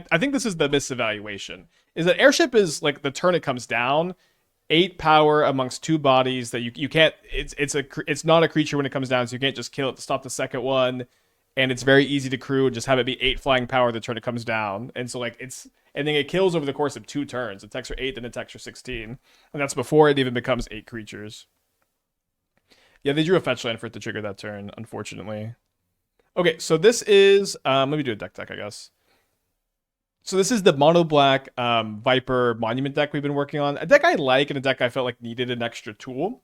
I think this is the misevaluation. Is that Airship is like the turn it comes down, 8 power amongst 2 bodies that you can't. It's not a creature when it comes down, so you can't just kill it to stop the second one. And it's very easy to crew and just have it be 8 flying power the turn it comes down. And so like and then it kills over the course of 2 turns. Attacks for 8, then attacks for 16, and that's before it even becomes 8 creatures. Yeah, they drew a fetch land for it to trigger that turn, unfortunately. Okay, so this is let me do a deck, I guess. So this is the mono black Viper Monument deck we've been working on. A deck I like and a deck I felt like needed an extra tool.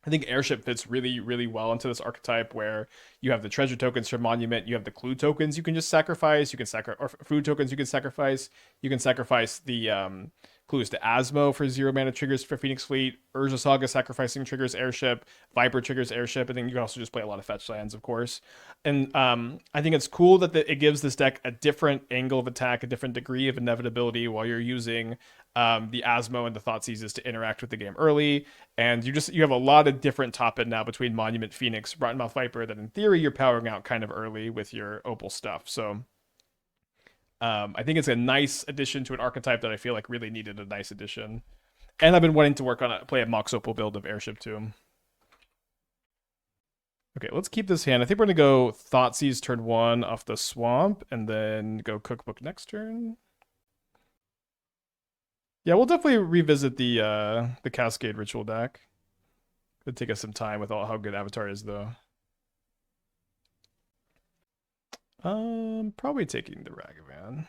I think Airship fits really, really well into this archetype where you have the treasure tokens for Monument, you have the clue tokens you can just sacrifice, or food tokens you can sacrifice. You can sacrifice the clues to Asmo for 0 mana triggers for Phoenix Fleet, Urza Saga sacrificing triggers Airship, Viper triggers Airship, and then you can also just play a lot of fetch lands, of course. And I think it's cool that it gives this deck a different angle of attack, a different degree of inevitability while you're using the Asmo and the Thoughtseizes to interact with the game early. And you have a lot of different top end now between Monument, Phoenix, Rottenmouth Viper that in theory you're powering out kind of early with your Opal stuff. So I think it's a nice addition to an archetype that I feel like really needed a nice addition. And I've been wanting to play a Mox Opal build of Airship too. Okay, let's keep this hand. I think we're going to go Thoughtseize turn 1 off the Swamp, and then go Cookbook next turn. Yeah, we'll definitely revisit the Cascade Ritual deck. It'll take us some time with how good Avatar is, though. Probably taking the Ragavan.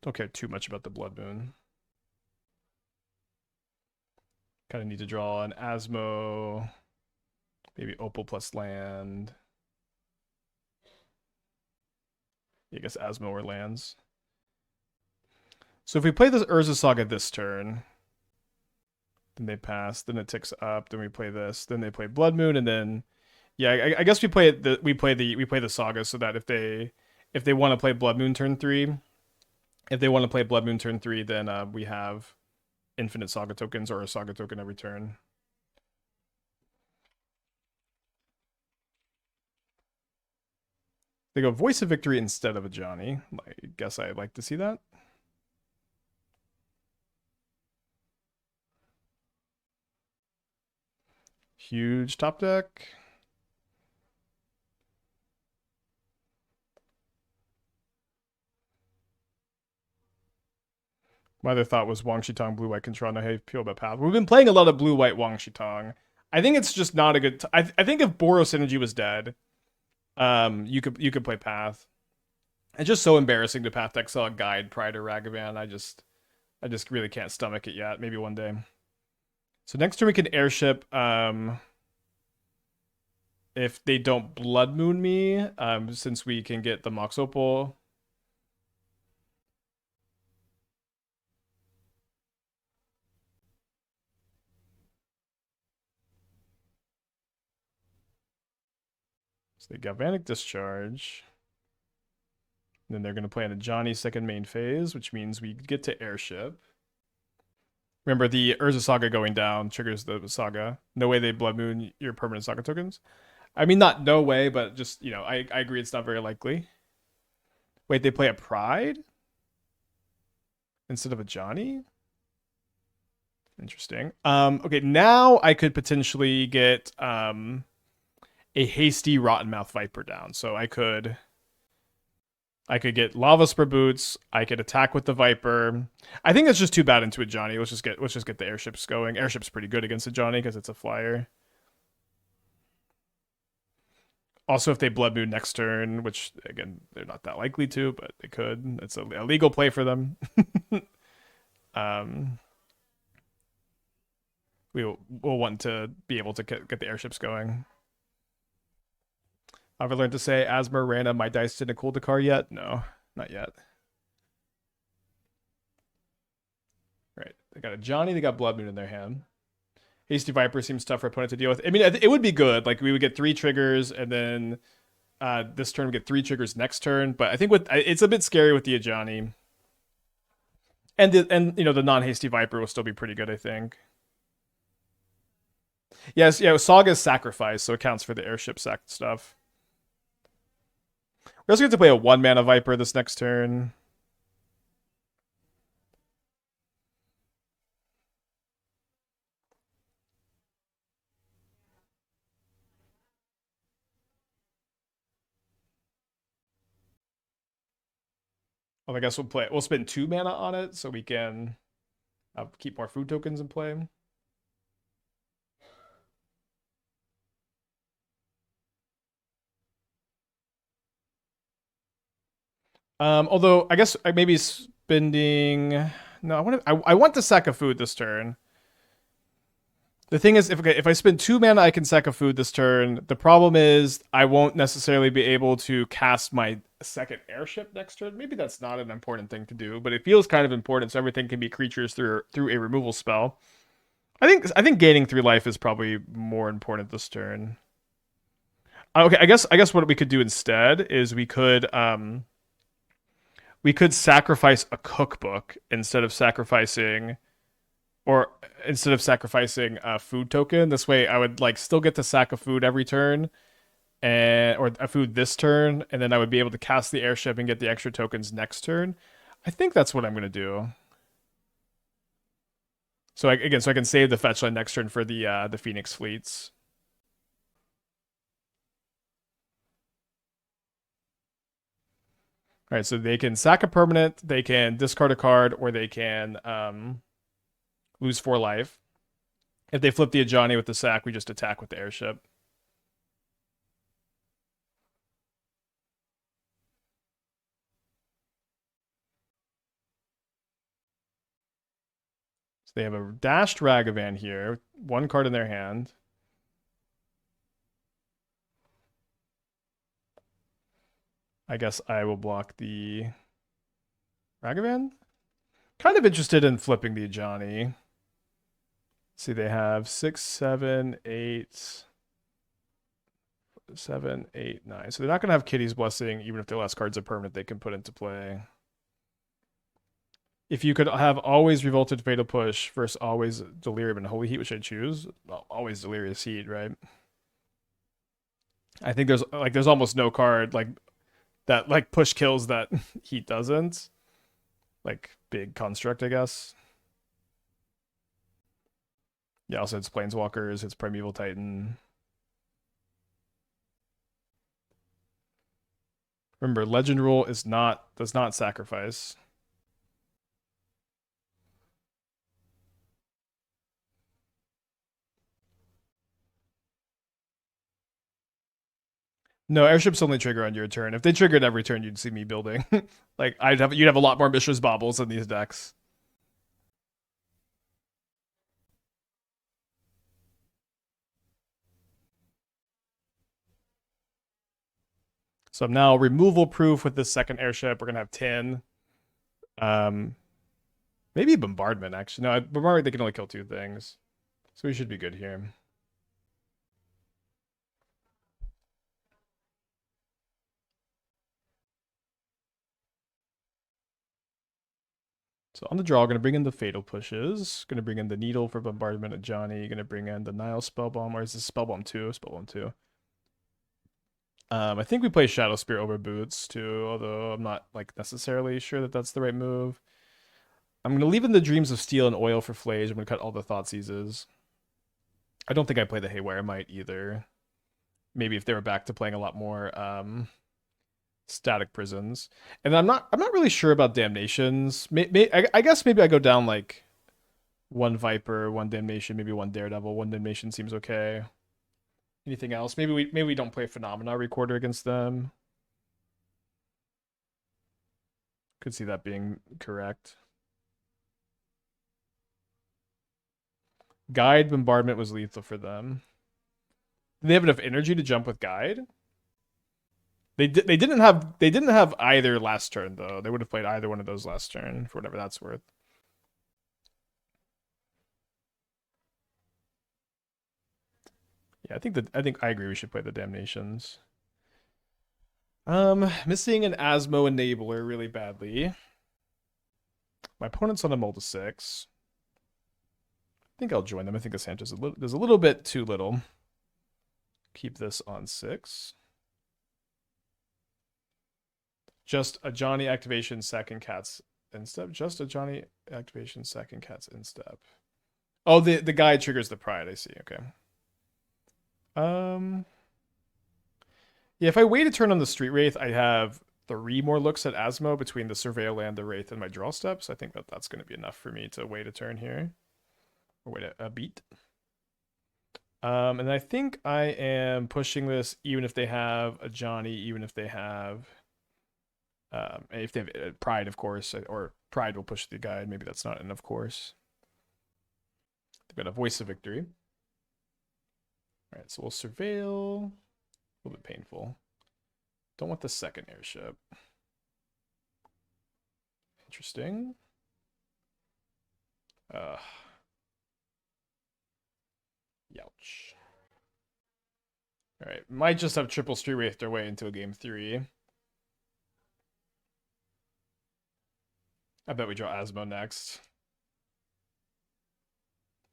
Don't care too much about the Blood Moon. Kind of need to draw an Asmo, maybe Opal plus land. I guess Asmo or lands. So if we play this Urza Saga this turn, then they pass, then it ticks up, then we play this, then they play Blood Moon, and then yeah, I guess we play the Saga so that if they want to play Blood Moon turn 3, then we have infinite Saga tokens or a Saga token every turn. They go Voice of Victory instead of a Johnny. I guess I'd like to see that. Huge top deck. My other thought was Wang Shitong, Blue White Control. No, hey, feel about Path. We've been playing a lot of Blue White Wang Shitong. I think it's just not a good. I think if Boros Synergy was dead, you could play Path. It's just so embarrassing to Path Exile a Guide prior to Ragavan. I just really can't stomach it yet. Maybe one day. So next turn we can Airship. If they don't Blood Moon me, since we can get the Mox Opal. So they Galvanic Discharge. And then they're going to play on a Johnny second main phase, which means we get to Airship. Remember, the Urza Saga going down triggers the Saga. No way they Blood Moon your permanent Saga tokens. I mean, not no way, but just, I agree it's not very likely. Wait, they play a Pride? Instead of a Johnny? Interesting. Okay, now I could potentially get a hasty Rottenmouth Viper down. So I could get Lavaspur Boots. I could attack with the Viper. I think that's just too bad into a Johnny. Let's just get the Airships going. Airship's pretty good against a Johnny because it's a flyer. Also, if they Blood Moon next turn, which again they're not that likely to, but they could. It's a legal play for them. We'll want to be able to get the Airships going. Have I learned to say Asmoranomardicadaistinaculdacar yet? No, not yet. Right, they got a Johnny, they got Blood Moon in their hand. Hasty Viper seems tough for opponent to deal with. I mean, it would be good. Like, we would get 3 triggers, and then this turn we get 3 triggers next turn. But I think it's a bit scary with the Ajani. And the non-Hasty Viper will still be pretty good, I think. Yes, yeah, Saga's Sacrifice, so it counts for the Airship sack stuff. We also get to play a 1-mana Viper this next turn. Well, I guess we'll spend 2 mana on it so we can keep more food tokens in play. Although I guess I maybe spending. No, I want to sack a food this turn. The thing is, if I spend 2 mana, I can sack a food this turn. The problem is I won't necessarily be able to cast my second airship next turn. Maybe that's not an important thing to do, but it feels kind of important. So everything can be creatures through a removal spell. I think gaining 3 life is probably more important this turn. Okay, I guess what we could do instead is we could sacrifice a cookbook instead of sacrificing a food token. This way I would like still get to sack a food every turn or a food this turn, and then I would be able to cast the airship and get the extra tokens next turn. I think that's what I'm going to do. So I can save the fetch line next turn for the Phoenix fleets. All right, so they can sack a permanent, they can discard a card, or they can lose 4 life. If they flip the Ajani with the sack, we just attack with the airship. So they have a dashed Ragavan here, 1 card in their hand. I guess I will block the Ragavan. Kind of interested in flipping the Ajani. See, they have 6, 7, 8, 7, 8, 9. So they're not going to have Kitty's Blessing, even if their last card's a permanent they can put into play. If you could have always Revolted Fatal Push versus always Delirium and Holy Heat, which I choose, well, always Delirious Heat, right? I think there's almost no card like that like push kills that Heat doesn't. Like big construct, I guess. Yeah, also it's Planeswalkers, it's Primeval Titan. Remember, Legend Rule does not sacrifice. No, airships only trigger on your turn. If they triggered every turn, you'd see me building. Like you'd have a lot more Mishra's Baubles in these decks. So I'm now removal proof with this second airship. We're gonna have 10. Maybe bombardment actually. No, bombardment they can only kill 2 things. So we should be good here. So on the draw, going to bring in the Fatal Pushes. Going to bring in the Needle for Bombardment of Johnny. Going to bring in the Nihil Spellbomb. Or is this Spellbomb 2? Spellbomb 2. I think we play Shadowspear over Boots too, although I'm not like necessarily sure that that's the right move. I'm going to leave in the Dreams of Steel and Oil for Flage. I'm going to cut all the Thoughtseizes. I don't think I play the Haywire Mite either. Maybe if they were back to playing a lot more Static Prisons. And I'm not really sure about Damnations. I guess maybe I go down like 1 Viper, 1 Damnation, maybe 1 Daredevil. 1 Damnation seems okay. Anything else? Maybe we don't play Phenomena Recorder against them. Could see that being correct. Guide Bombardment was lethal for them. Do they have enough energy to jump with Guide? They didn't have either last turn though. They would have played either one of those last turn for whatever that's worth. Yeah, I think I agree we should play the Damnations. Missing an Asmo Enabler really badly. My opponent's on a Mold of 6. I think I'll join them. I think the Santa's there's a little bit too little. Keep this on 6. Just a Johnny activation, second Cats instep. Just a Johnny activation, second Cats instep. Oh, the guy triggers the Pride. I see. Okay. Yeah, if I wait a turn on the Street Wraith, I have 3 more looks at Asmo between the Surveil and the Wraith and my draw steps. I think that that's going to be enough for me to wait a turn here. Or wait a beat. And I think I am pushing this even if they have a Johnny, even if they have Pride, of course, or Pride will push the guide. Maybe that's not enough, of course. They've got a Voice of Victory. All right, so we'll Surveil. A little bit painful. Don't want the second Airship. Interesting. Youch. All right, might just have triple Street Wraith their way into a game 3. I bet we draw Asmo next.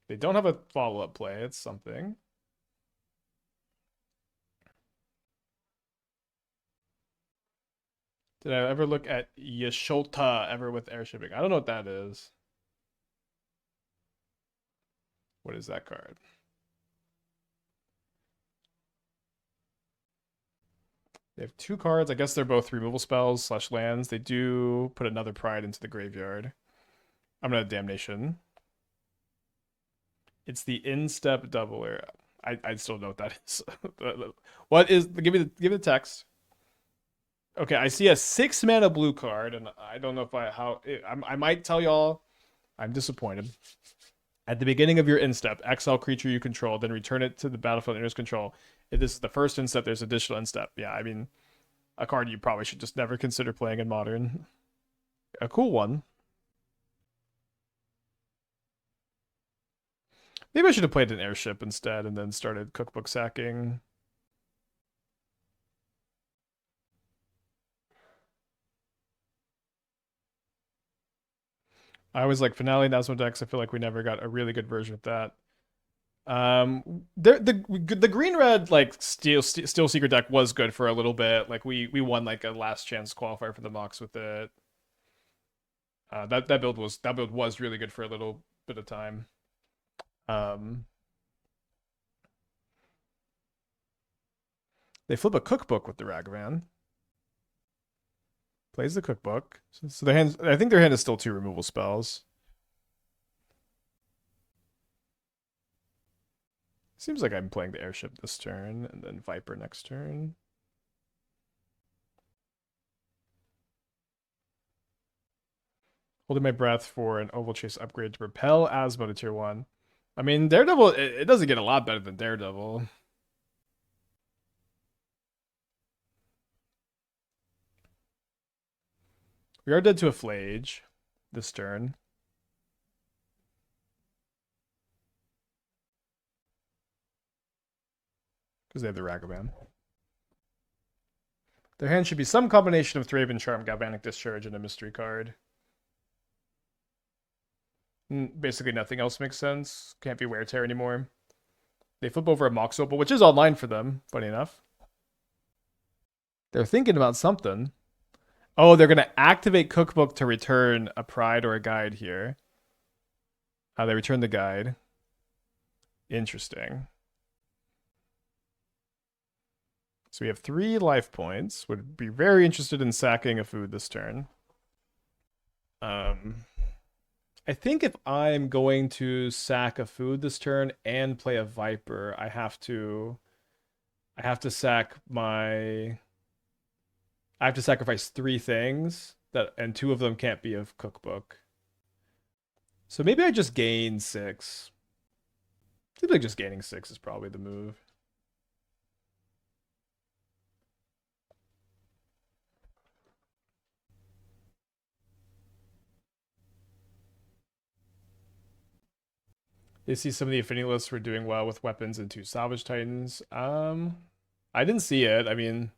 They don't have a follow-up play. It's something. Did I ever look at Yasholta ever with airshipping? I don't know what that is. What is that card? They have 2 cards. I guess they're both removal spells / lands. They do put another Pride into the graveyard. I'm gonna Damnation. It's the instep doubler. I still don't know what that is. What is? Give me the text. Okay, I see a 6 mana blue card, and I don't know if I might tell y'all. I'm disappointed. At the beginning of your instep, exile creature you control, then return it to the battlefield under its control. If this is the first instep, there's additional instep. Yeah, I mean, a card you probably should just never consider playing in Modern. A cool one. Maybe I should have played an Airship instead and then started Cookbook sacking. I was like Finale and Asmo decks. I feel like we never got a really good version of that. The green red like Steel Secret deck was good for a little bit. Like we won like a last chance qualifier for the Mox with it. That build was really good for a little bit of time. They flip a Cookbook with the Ragavan. Plays the Cookbook. So their hand, I think their hand is still 2 removal spells. Seems like I'm playing the Airship this turn, and then Viper next turn. Holding my breath for an Ovalchase upgrade to propel Asmo to tier 1. I mean, Daredevil, it doesn't get a lot better than Daredevil. We are dead to a Flage this turn. Because they have the Ragavan. Their hand should be some combination of Thraben Charm, Galvanic Discharge, and a mystery card. Basically nothing else makes sense. Can't be Wear Tear anymore. They flip over a Mox Opal, which is online for them, funny enough. They're thinking about something. Oh, they're going to activate Cookbook to return a Pride or a Guide here. They return the Guide. Interesting. So we have 3 life points. Would be very interested in sacking a food this turn. I think if I'm going to sack a food this turn and play a Viper, I have to sack my... I have to sacrifice 3 things, and 2 of them can't be of Cookbook. So maybe I just gain 6. Seems like just gaining 6 is probably the move. They see some of the affinity lists were doing well with weapons and 2 Salvage Titans. I didn't see it. I mean,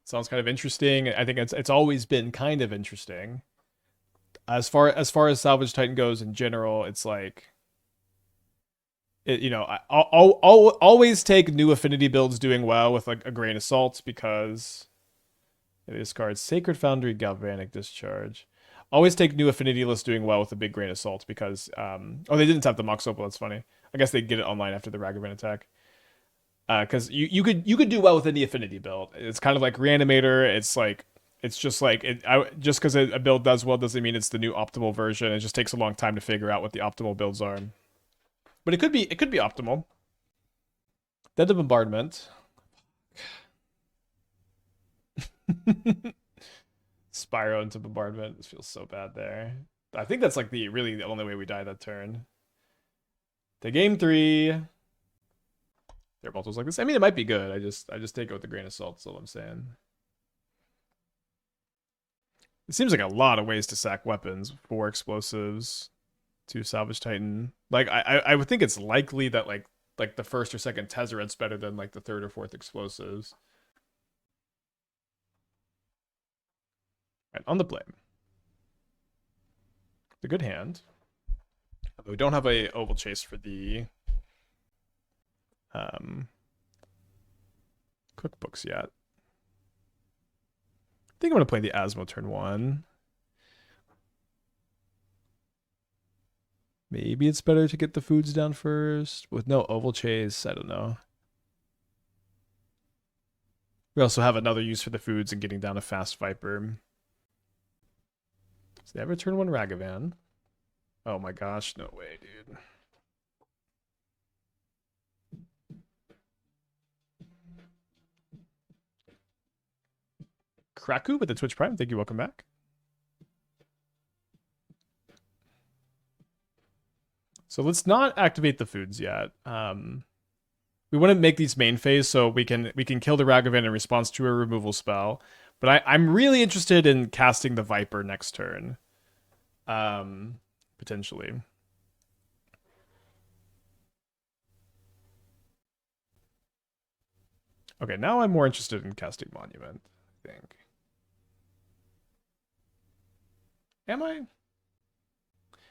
sounds kind of interesting. I think it's always been kind of interesting. As far as Salvage Titan goes in general, it's like, I'll always take new affinity builds doing well with like a grain of salt because this card Sacred Foundry, Galvanic Discharge. Always take new affinity lists doing well with a big grain of salt because they didn't have the Mox Opal. That's funny. I guess they'd get it online after the Ragavan attack. Because you could do well with any affinity build. It's kind of like Reanimator. It's like It's just like just because a build does well doesn't mean it's the new optimal version. It just takes a long time to figure out what the optimal builds are. But it could be optimal. Dead to Bombardment. Spyro into Bombardment. This feels so bad there. I think that's like really the only way we die that turn. The game 3. Their multiples like this. I mean, it might be good. I just take it with a grain of salt. That's all I'm saying. It seems like a lot of ways to sack weapons. 4 explosives, 2 salvage titan. Like I would think it's likely that like the first or second Tezzeret's better than like the third or fourth explosives. Right, on the blame. The good hand. Although we don't have a Ovalchase for the cookbooks yet. I think I'm gonna play the Asmo turn 1. Maybe it's better to get the foods down first. With no Ovalchase, I don't know. We also have another use for the foods and getting down a fast Viper. Does they ever turn 1 Ragavan? Oh my gosh, no way, dude. Kraku with the Twitch Prime. Thank you. Welcome back. So let's not activate the foods yet. We want to make these main phase so we can kill the Ragavan in response to a removal spell. But I'm really interested in casting the Viper next turn. Potentially. Okay, now I'm more interested in casting Monument, I think. Am I?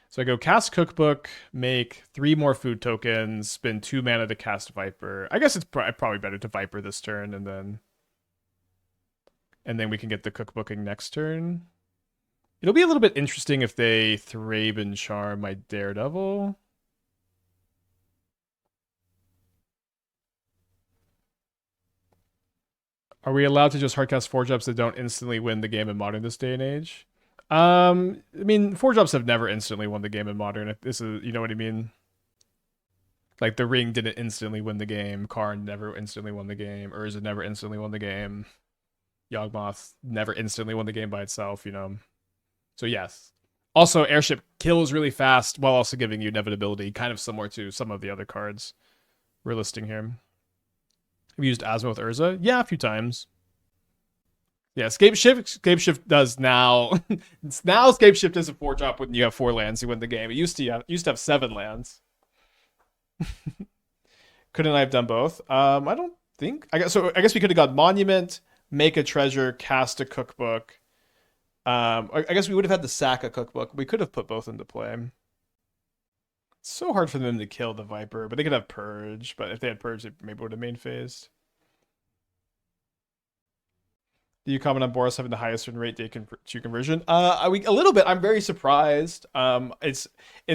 So I go cast Cookbook, make 3 more food tokens, spend 2 mana to cast Viper. I guess it's probably better to Viper this turn, and then we can get the Cookbooking next turn. It'll be a little bit interesting if they Thraben Charm my Daredevil. Are we allowed to just hardcast 4-drops that don't instantly win the game in Modern this day and age? I mean, 4-drops have never instantly won the game in Modern. This is, you know what I mean? Like, the Ring didn't instantly win the game. Karn never instantly won the game. Urza never instantly won the game. Yawgmoth never instantly won the game by itself, you know? So, yes. Also, Airship kills really fast while also giving you inevitability, kind of similar to some of the other cards we're listing here. Have you used Asmo with Urza? Yeah, a few times. Yeah, Scapeshift does now. Now Scapeshift is a 4-drop when you have 4 lands, you win the game. It used to have 7 lands. Couldn't I have done both? I don't think. I guess we could have got Monument, make a treasure, cast a cookbook. I guess we would have had the Saga cookbook. We could have put both into play. It's so hard for them to kill the Viper, but they could have Purge. But if they had Purge, they maybe would have main phased. Do you comment on Boros having the highest win rate day to conversion? A little bit. I'm very surprised. It's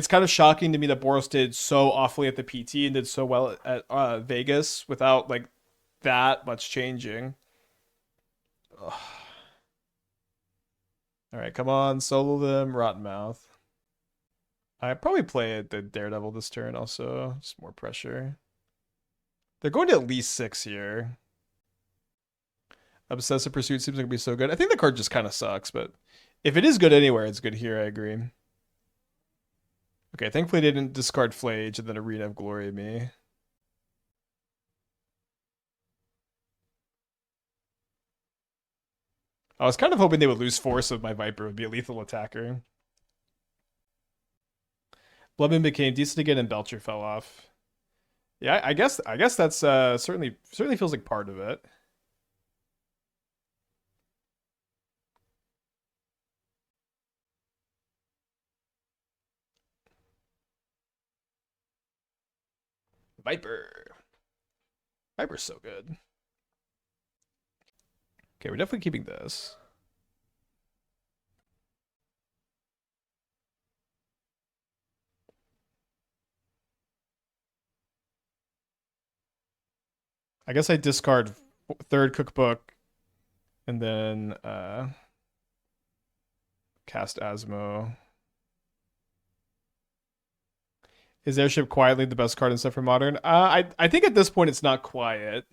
kind of shocking to me that Boros did so awfully at the PT and did so well at Vegas without like that much changing. Ugh. All right, come on, solo them, Rottenmouth. I probably play the Daredevil this turn also. Just more pressure. They're going to at least 6 here. Obsessive Pursuit seems like it'd be so good. I think the card just kind of sucks, but if it is good anywhere, it's good here, I agree. Okay, thankfully they didn't discard Flage and then Arena of Glory me. I was kind of hoping they would lose Force of my Viper would be a lethal attacker. Bloodman became decent again and Belcher fell off. Yeah, I guess that's certainly feels like part of it. Viper. Viper's so good. Okay, we're definitely keeping this. I guess I discard 3rd cookbook and then Cast Asmo. Is Airship quietly the best card in set for Modern? I think at this point it's not quiet.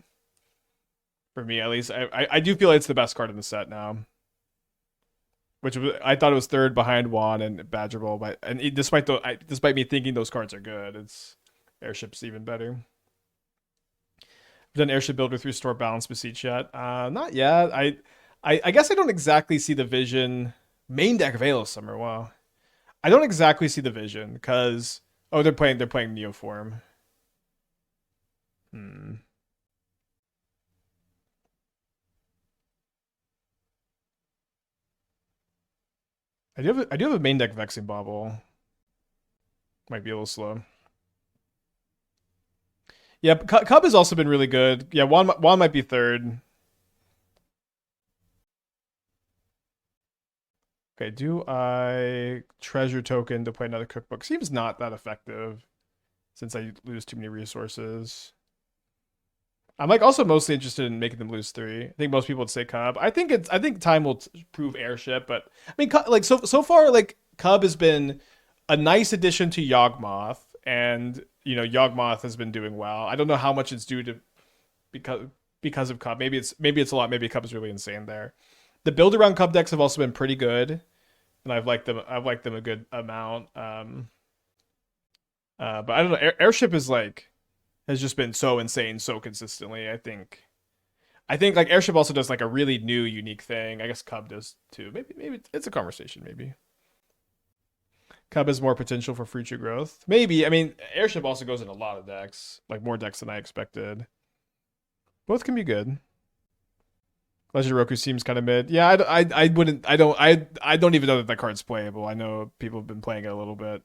For me, at least. I do feel it's the best card in the set now. Which I thought it was third behind Juan and Badger Ball, but despite me thinking those cards are good, it's Airship's even better. I've done Airship Builder through Store Balance Beseech yet? Not yet. I guess I don't exactly see the vision. Main deck Veil Summer. Wow. I don't exactly see the vision because they're playing Neoform. I do have a main deck Vexing Bauble. Might be a little slow. Yeah, Cub has also been really good. Yeah, Juan might be third. Okay, do I treasure token to play another cookbook? Seems not that effective since I lose too many resources. I'm like also mostly interested in making them lose 3. I think most people would say Cub. I think time will prove Airship, but I mean like so far like Cub has been a nice addition to Yawgmoth, and Yawgmoth has been doing well. I don't know how much it's due to because of Cub. Maybe it's a lot. Maybe Cub is really insane there. The build around Cub decks have also been pretty good, and I've liked them a good amount. But I don't know. Airship has just been so insane so consistently. I think like Airship also does like a really new unique thing. I guess Cub does too. Maybe it's a conversation. Maybe Cub has more potential for future growth. Maybe. I mean, Airship also goes in a lot of decks, like more decks than I expected. Both can be good. Legend Roku seems kind of mid. Yeah, I don't even know that card's playable. I know people have been playing it a little bit.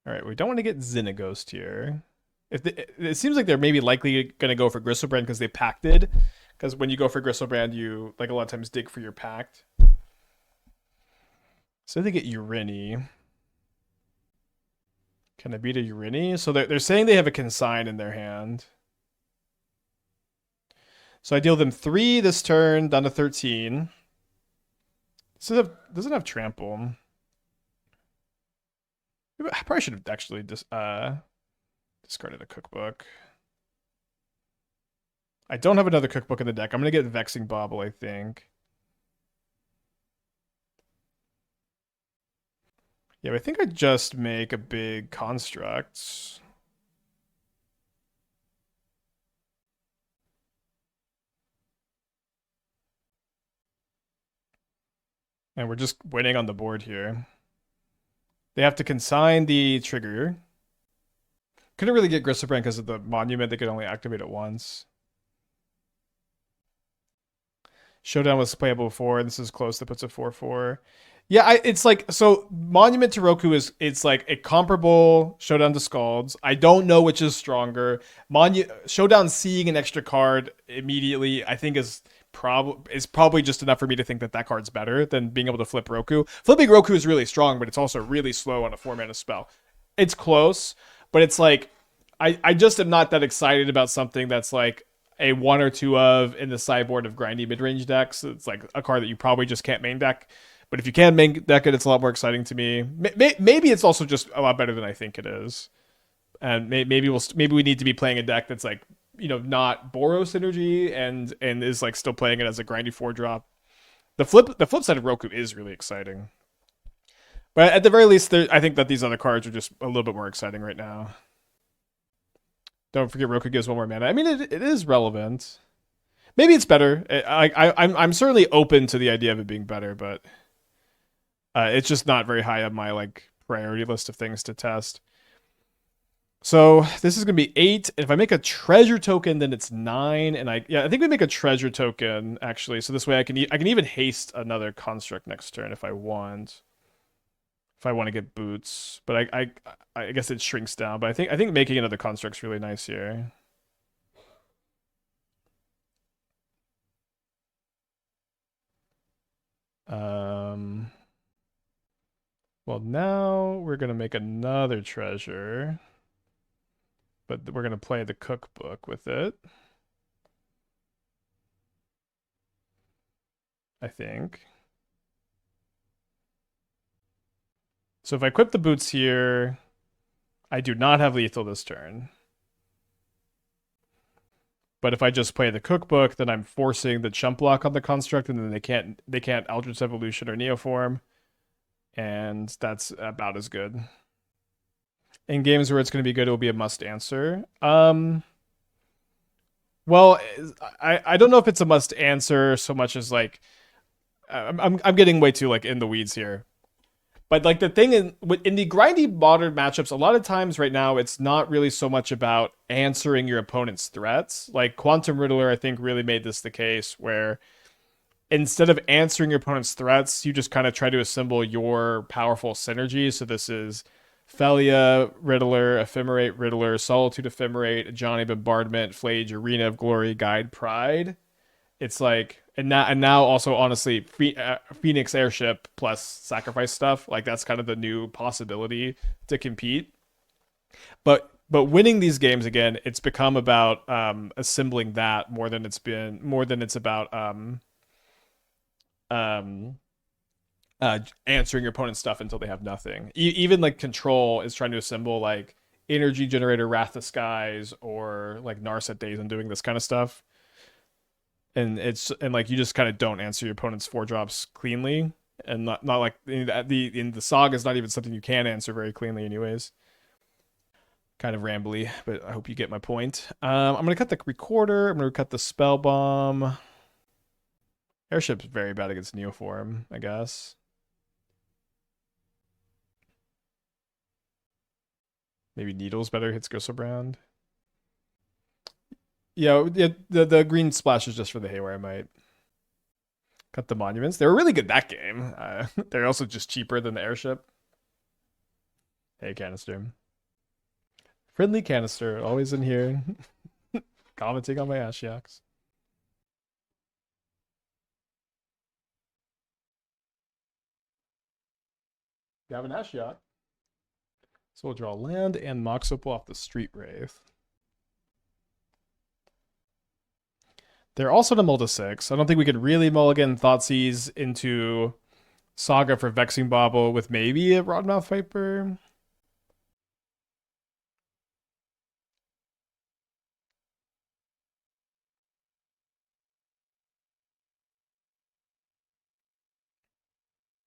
All right, we don't want to get Xenaghost here. It seems like they're maybe likely going to go for Gristlebrand because they pacted. Because when you go for Gristlebrand, you like a lot of times dig for your pact. So they get Urini. Can I beat a Urini? So they're saying they have a Consign in their hand. So I deal them 3 this turn, down to 13. Doesn't have Trample. I probably should have actually discarded a cookbook. I don't have another cookbook in the deck. I'm going to get Vexing Bauble, I think. Yeah, I think I just make a big construct. And we're just winning on the board here. They have to consign the trigger. Couldn't really get Gristlebrand because of the monument. They could only activate it once. Showdown was playable before. This is close. That puts a 4/4. Yeah, it's like so. Monument to Roku it's like a comparable Showdown to Scalds. I don't know which is stronger. Showdown seeing an extra card immediately, I think is probably just enough for me to think that card's better than being able to flip Roku. Flipping Roku is really strong, but it's also really slow on a 4-mana spell. It's close, but it's like I just am not that excited about something that's like a 1 or 2 of in the sideboard of grindy mid-range decks. It's like a card that you probably just can't main deck. But if you can main deck it, it's a lot more exciting to me. Maybe it's also just a lot better than I think it is. And maybe we need to be playing a deck that's like, not Boros synergy and is like still playing it as a grindy 4-drop. The flip side of Roku is really exciting. But at the very least, I think that these other cards are just a little bit more exciting right now. Don't forget Roku gives 1 more mana. I mean, it is relevant. Maybe it's better. I'm certainly open to the idea of it being better, but it's just not very high on my like priority list of things to test. So this is gonna be 8. If I make a treasure token, then it's 9. And I think we make a treasure token actually. So this way I can even haste another construct next turn if I want. If I want to get boots, but I guess it shrinks down. But I think making another construct's really nice here. Well, now we're gonna make another treasure, but we're gonna play the cookbook with it. I think. So if I equip the boots here, I do not have lethal this turn. But if I just play the cookbook, then I'm forcing the chump block on the construct, and then they can't Eldritch Evolution or Neoform, and that's about as good. In games where it's going to be good, it will be a must answer. Well, I don't know if it's a must answer so much as like I'm getting way too like in the weeds here. But like the thing in the grindy modern matchups, a lot of times right now it's not really so much about answering your opponent's threats. Like Quantum Riddler, I think, really made this the case where instead of answering your opponent's threats, you just kind of try to assemble your powerful synergy. So this is Felia, Riddler, Ephemerate, Riddler, Solitude, Ephemerate, Johnny Bombardment, Flage, Arena of Glory, Guide, Pride. It's like, and now also honestly, Phoenix Airship plus sacrifice stuff. Like that's kind of the new possibility to compete. But winning these games again, it's become about assembling that more than it's about answering your opponent's stuff until they have nothing. Even like Control is trying to assemble like Energy Generator, Wrath of Skies, or like Narset Days and doing this kind of stuff. And like you just kind of don't answer your opponent's 4-drops cleanly, and not like in the Saga is not even something you can answer very cleanly anyways. Kind of rambly, but I hope you get my point. I'm gonna cut the Recorder. I'm gonna cut the Spellbomb. Airship's very bad against Neoform, I guess. Maybe Needle's better, hits Griselbrand. Yeah, the green splash is just for the Haywire Mite. Cut the Monuments. They were really good that game. They're also just cheaper than the Airship. Hey, Canister. Friendly Canister, always in here. Commenting on my Ashioks. You have an Ashiok. So we'll draw land and Mox Opal off the Street Wraith. They're also to mull to 6. I don't think we could really mulligan Thoughtseize into Saga for Vexing Bauble with maybe a Rottenmouth Viper.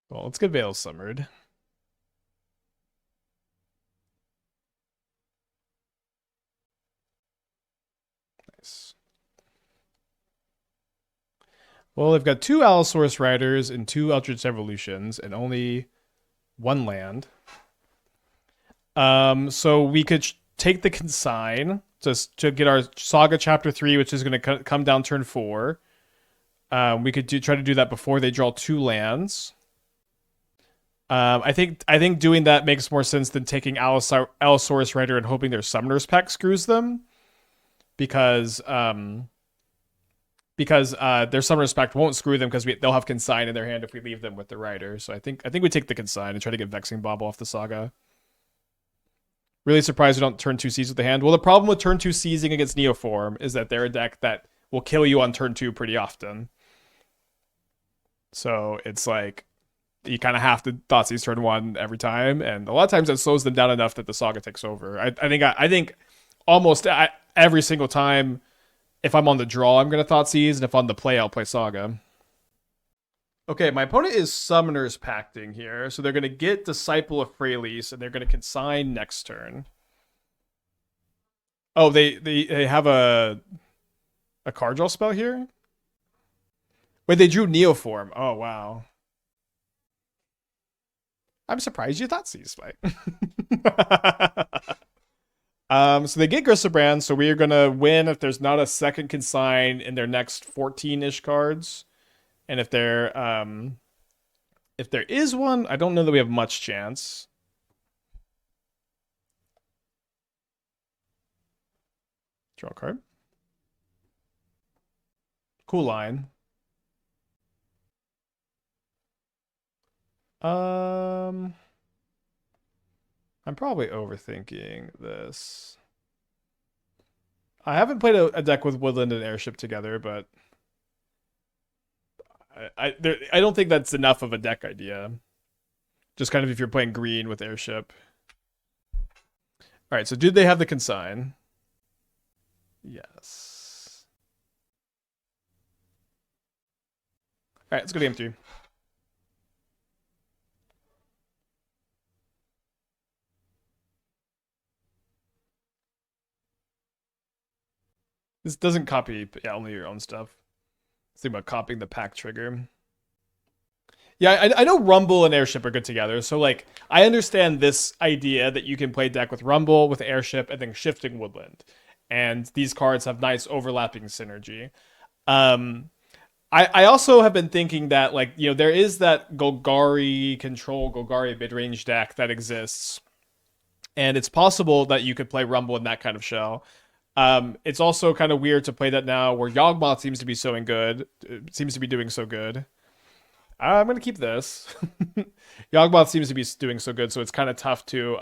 Well, let's get Veil Summered. Nice. Well, they've got 2 Allosaurus Riders and 2 Eldritch Evolutions and only 1 land. So we could take the Consign to get our Saga Chapter 3, which is going to come down turn 4. We could try to do that before they draw 2 lands. I think doing that makes more sense than taking Allosaurus Rider and hoping their Summoner's Pact screws them, because their Summoner's Pact won't screw them because they'll have Consign in their hand if we leave them with the Rider. So I think we take the Consign and try to get Vexing Bauble off the Saga. Really surprised we don't turn 2 seize with the hand. Well, the problem with turn 2 seizing against Neoform is that they're a deck that will kill you on turn 2 pretty often. So it's like you kind of have to Thoughtseize turn 1 every time, and a lot of times that slows them down enough that the Saga takes over. I think almost every single time, if I'm on the draw, I'm gonna Thoughtseize, and if on the play, I'll play Saga. Okay, my opponent is Summoner's Pacting here, so they're gonna get Disciple of Freylease, and they're gonna Consign next turn. Oh, they have a card draw spell here? Wait, they drew Neoform. Oh wow. I'm surprised you Thoughtseize, right? So they get Griselbrand, so we are gonna win if there's not a second Consign in their next 14-ish cards. And if there is one, I don't know that we have much chance. Draw a card. Cool line. I'm probably overthinking this. I haven't played a deck with Woodland and Airship together, but I don't think that's enough of a deck idea. Just kind of if you're playing green with Airship. All right, so did they have the consign? Yes. All right, let's go to game 3. This doesn't copy, yeah, only your own stuff. Let's think about copying the pack trigger. Yeah, I know Rumble and Airship are good together. So, like, I understand this idea that you can play deck with Rumble, with Airship, and then Shifting Woodland. And these cards have nice overlapping synergy. I also have been thinking that, like, you know, there is that Golgari control, Golgari mid-range deck that exists. And it's possible that you could play Rumble in that kind of shell. It's also kind of weird to play that now where Yawgmoth seems to be doing so good. I'm going to keep this. Yawgmoth seems to be doing so good, so it's kind of tough to...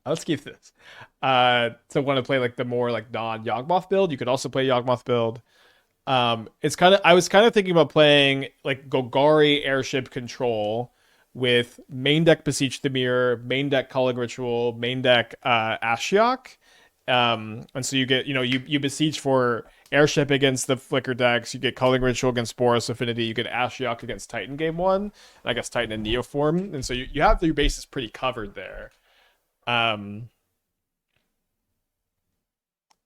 let's keep this. To want to play like the more like non-Yawgmoth build. You could also play Yawgmoth build. I was kind of thinking about playing like Golgari Airship control with main deck Beseech the Mirror, main deck Culling Ritual, main deck Ashiok. And so you get, you Beseech for Airship against the Flicker decks, you get Culling Ritual against Boros Affinity, you get Ashiok against Titan game 1, and I guess Titan and Neoform. And so you have your bases pretty covered there. And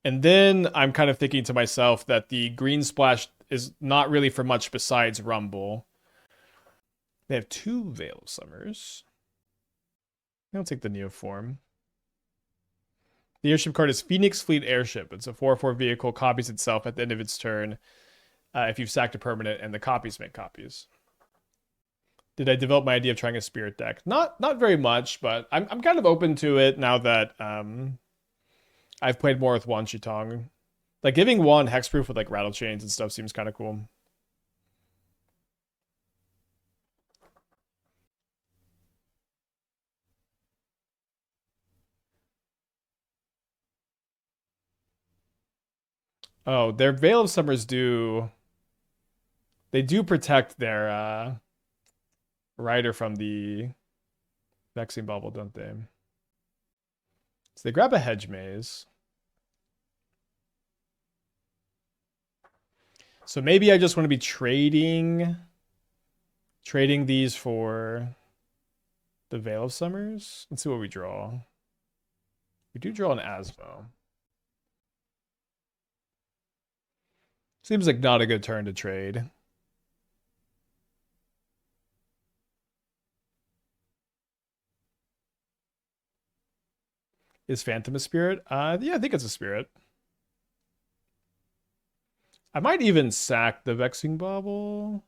then I'm kind of thinking to myself that the green splash is not really for much besides Rumble. They have 2 Veil of Summers. I'll take the Neoform. The Airship card is Phoenix Fleet Airship. It's a 4/4 vehicle, copies itself at the end of its turn if you've sacked a permanent, and the copies make copies. Did I develop my idea of trying a Spirit deck? Not very much, but I'm kind of open to it now that I've played more with Wan Chitong. Like, giving one hexproof with like Rattle Chains and stuff seems kind of cool. Oh, their Veil of Summers they do protect their rider from the Vexing Bauble, don't they? So they grab a Hedge Maze. So maybe I just want to be trading these for the Veil of Summers. Let's see what we draw. We do draw an Asmo. Seems like not a good turn to trade. Is Phantom a spirit? Yeah, I think it's a spirit. I might even sack the Vexing Bauble.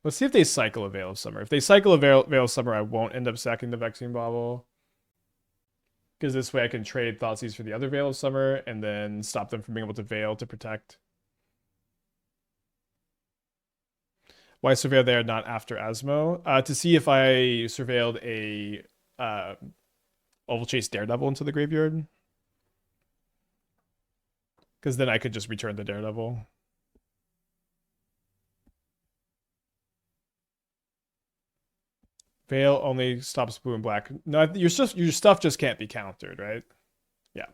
Let's see if they cycle a Veil of Summer. If they cycle a Veil of Summer, I won't end up sacking the Vexing Bauble. Because this way I can trade Thoughtseize for the other Veil of Summer and then stop them from being able to Veil to protect. Why surveil there, not after Asmo? To see if I surveilled a Ovalchase Daredevil into the graveyard. Because then I could just return the Daredevil. Veil only stops blue and black. No, your stuff just can't be countered, right? Yeah.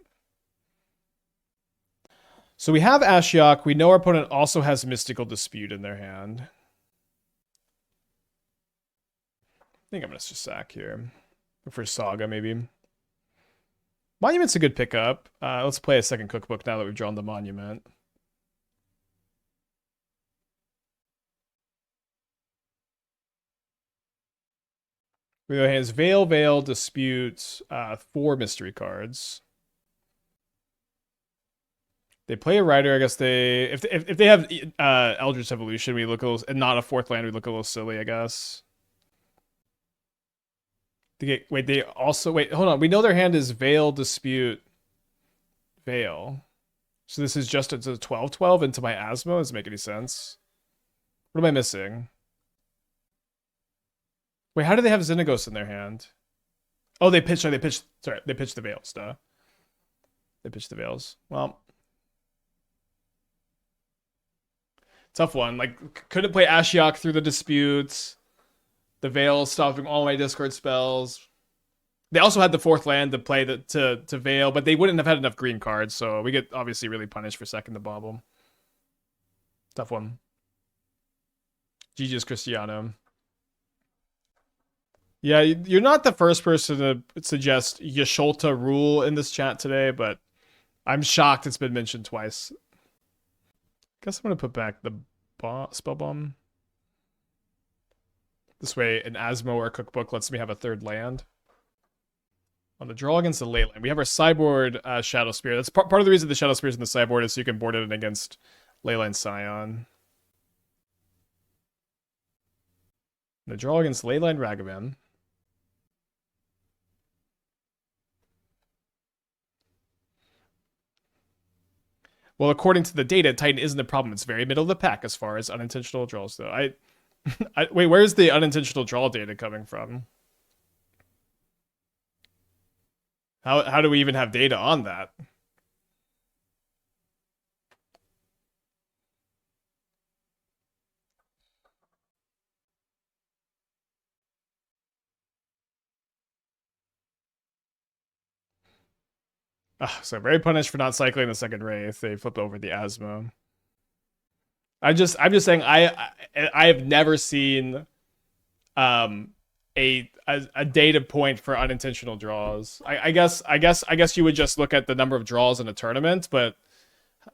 So we have Ashiok. We know our opponent also has Mystical Dispute in their hand. I think I'm going to just sack here. For Saga, maybe. Monument's a good pickup. Let's play a second cookbook now that we've drawn the Monument. We have Veil, Dispute, 4 mystery cards. They play a Rider. I guess if they have Eldritch Evolution, we look a little, and not a 4th land, we look a little silly, I guess. Hold on. We know their hand is Veil, Dispute, Veil. So this is just a 12/12 into my Asmo. Does it make any sense? What am I missing? Wait, how do they have Xenagos in their hand? Oh, they pitched the Veils, duh. They pitched the Veils. Well, Tough one. Like, couldn't play Ashiok through the disputes. The Veil stopping all my Discord spells. They also had the fourth land to play to Veil, but they wouldn't have had enough green cards, so we get obviously really punished for second the Bauble. Tough one. GG's Cristiano. Yeah, you're not the first person to suggest Yasholta rule in this chat today, but I'm shocked it's been mentioned twice. Guess I'm going to put back the Spellbomb. This way, an Asmo or Cookbook lets me have a third land. On the draw against the Leyline, we have our sideboard Shadowspear. That's part of the reason the Shadowspear is in the sideboard is so you can board it against Leyline Scion. The draw against Leyline Ragavan. Well, according to the data, Titan isn't a problem. It's very middle of the pack as far as unintentional draws, though. Wait, where's the unintentional draw data coming from? How do we even have data on that? So very punished for not cycling the second Wraith. They flipped over the Asmo. I'm just saying I have never seen a data point for unintentional draws. I guess you would just look at the number of draws in a tournament, but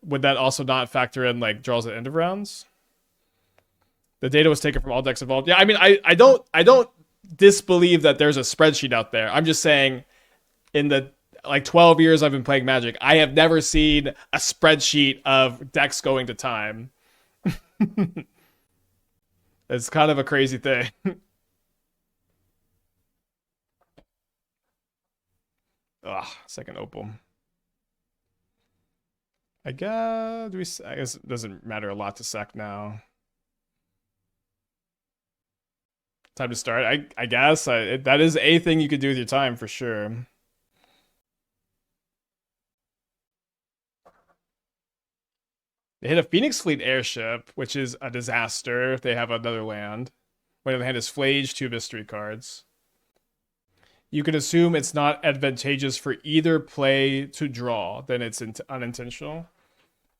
would that also not factor in like draws at end of rounds? The data was taken from all decks involved. Yeah, I mean I don't disbelieve that there's a spreadsheet out there. I'm just saying in the like 12 years I've been playing Magic, I have never seen a spreadsheet of decks going to time. It's kind of a crazy thing. Second Opal. I guess it doesn't matter a lot to sack now. Time to start. I guess that is a thing you could do with your time for sure. They hit a Phoenix Fleet Airship, which is a disaster if they have another land. One of the hand is Flage, 2 mystery cards. You can assume it's not advantageous for either play to draw, then it's unintentional.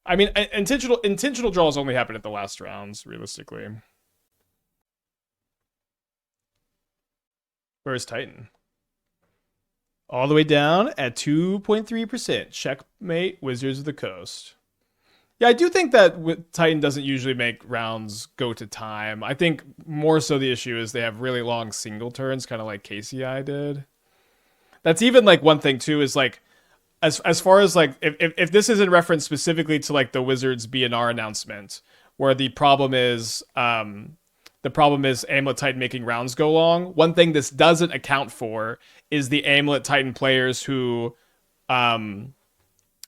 I mean, intentional draws only happen at the last rounds, realistically. Where's Titan? All the way down at 2.3%. Checkmate, Wizards of the Coast. Yeah, I do think that Titan doesn't usually make rounds go to time. I think more so the issue is they have really long single turns, kind of like KCI did. That's even like one thing too, is like as far as like if this is in reference specifically to like the Wizards BNR announcement, where the problem is Amulet Titan making rounds go long. One thing this doesn't account for is the Amulet Titan players who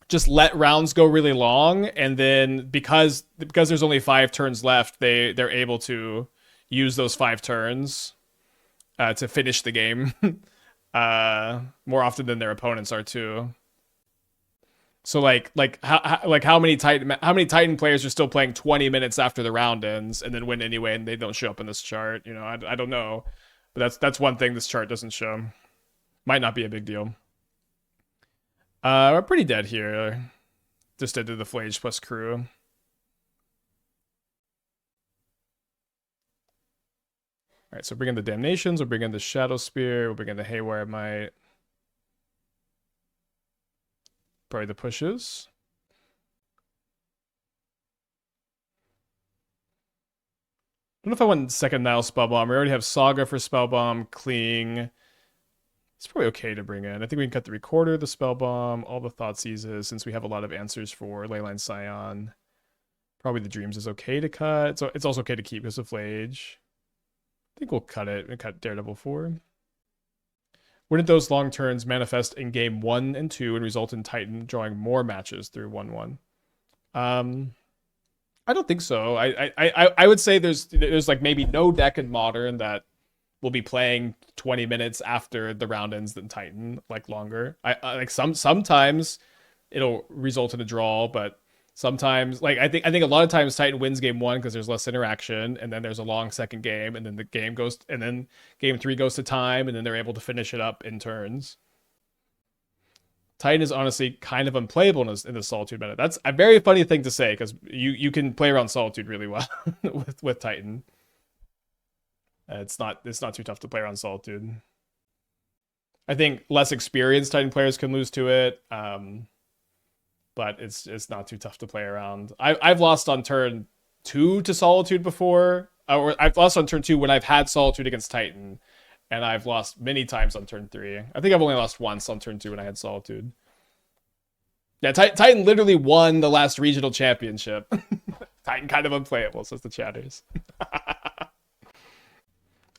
just let rounds go really long, and then because there's only 5 turns left, they're able to use those 5 turns to finish the game more often than their opponents are too. So how many Titan players are still playing 20 minutes after the round ends and then win anyway, and they don't show up in this chart? You know, I don't know, but that's one thing this chart doesn't show. Might not be a big deal. We're pretty dead here. Just did the Flage plus crew. All right, so bring in the Damnations, we'll bring in the Shadowspear, we'll bring in the Haywire Mite. Probably the pushes. I don't know if I want second Nihil Spellbomb. We already have Saga for Spellbomb, Cling. It's probably okay to bring in. I think we can cut the Recorder, the Spellbomb, all the Thoughtseizes, since we have a lot of answers for Leyline Scion. Probably the Dreams is okay to cut. So it's also okay to keep because of Flage. I think we'll cut it and cut Daredevil 4. Wouldn't those long turns manifest in game 1 and 2 and result in Titan drawing more matches through 1-1? I don't think so. I would say there's like maybe no deck in Modern that will be playing 20 minutes after the round ends than Titan, like longer. I like sometimes it'll result in a draw, but Sometimes, like I think a lot of times Titan wins game 1 because there's less interaction, and then there's a long second game, and then the game goes, and then game 3 goes to time, and then they're able to finish it up in turns. Titan is honestly kind of unplayable in the Solitude meta. That's a very funny thing to say because you can play around Solitude really well with Titan. It's not too tough to play around Solitude. I think less experienced Titan players can lose to it. But it's not too tough to play around. I've lost on turn 2 to Solitude before, or I've lost on turn 2 when I've had Solitude against Titan, and I've lost many times on turn 3. I think I've only lost once on turn 2 when I had Solitude. Yeah, Titan literally won the last regional championship. Titan kind of unplayable, says the chatters.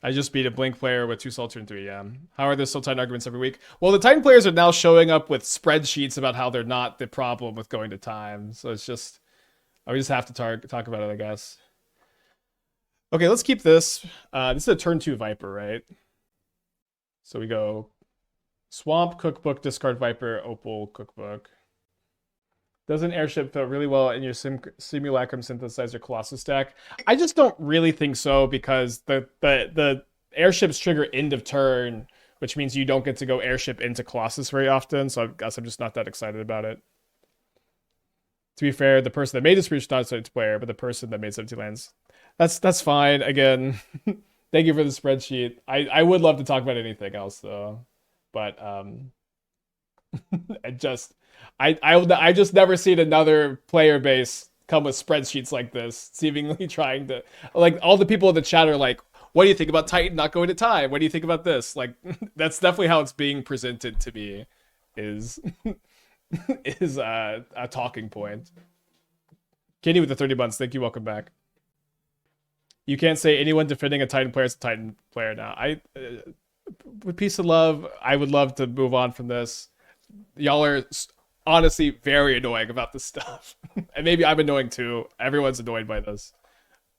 I just beat a Blink player with 2 Solitude and 3, yeah. How are there still Titan arguments every week? Well, the Titan players are now showing up with spreadsheets about how they're not the problem with going to time. So it's just, we just have to talk about it, I guess. Okay, let's keep this. This is a turn 2 Viper, right? So we go Swamp, Cookbook, discard Viper, Opal, Cookbook. Doesn't Airship fit really well in your Simulacrum Synthesizer Colossus deck? I just don't really think so because the Airships trigger end of turn, which means you don't get to go Airship into Colossus very often, so I guess I'm just not that excited about it. To be fair, the person that made this breach is not excited to player, but the person that made 17 lands. That's fine. Again, thank you for the spreadsheet. I would love to talk about anything else though. But I just never seen another player base come with spreadsheets like this, seemingly trying to, like, all the people in the chat are like, what do you think about Titan not going to time? What do you think about this? Like, that's definitely how it's being presented to me, is a talking point. Kenny with the 30 months, thank you, welcome back. You can't say anyone defending a Titan player is a Titan player now. With peace and love, I would love to move on from this. Y'all are honestly very annoying about this stuff. And maybe I'm annoying too. Everyone's annoyed by this.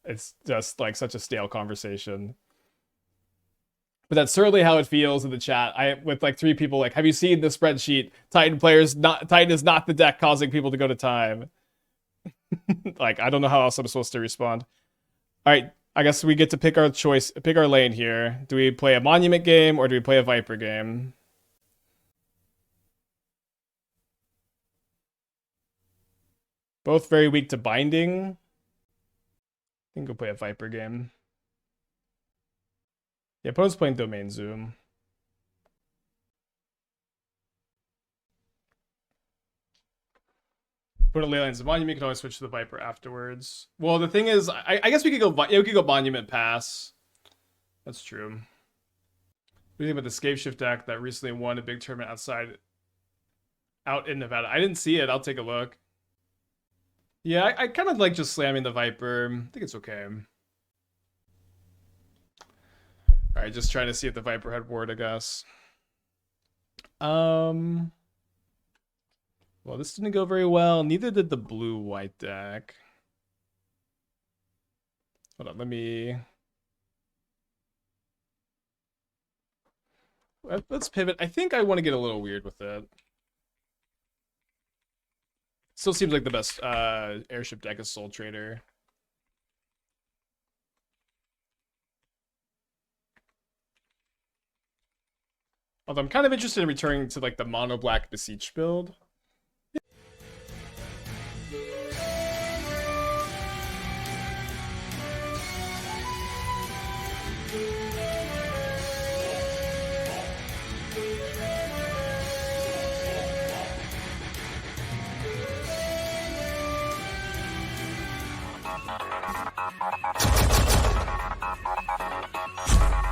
It's just like such a stale conversation. But that's certainly how it feels in the chat. With like 3 people like, have you seen the spreadsheet? Titan is not the deck causing people to go to time. Like, I don't know how else I'm supposed to respond. All right, I guess we get to pick our lane here. Do we play a Monument game or do we play a Viper game? Both very weak to binding. I think we'll play a Viper game. Yeah, opponent's playing Domain Zoom. Put a Leyland's Monument, you can always switch to the Viper afterwards. Well, the thing is, I guess we could go Monument Pass. That's true. What do you think about the Scape Shift deck that recently won a big tournament out in Nevada? I didn't see it. I'll take a look. Yeah, I kind of like just slamming the Viper. I think it's okay. Alright, just trying to see if the Viper had ward, I guess. Well, this didn't go very well. Neither did the blue-white deck. Hold on, let's pivot. I think I want to get a little weird with it. Still seems like the best Airship deck is Soul Trader. Although I'm kind of interested in returning to like the mono black Beseech build.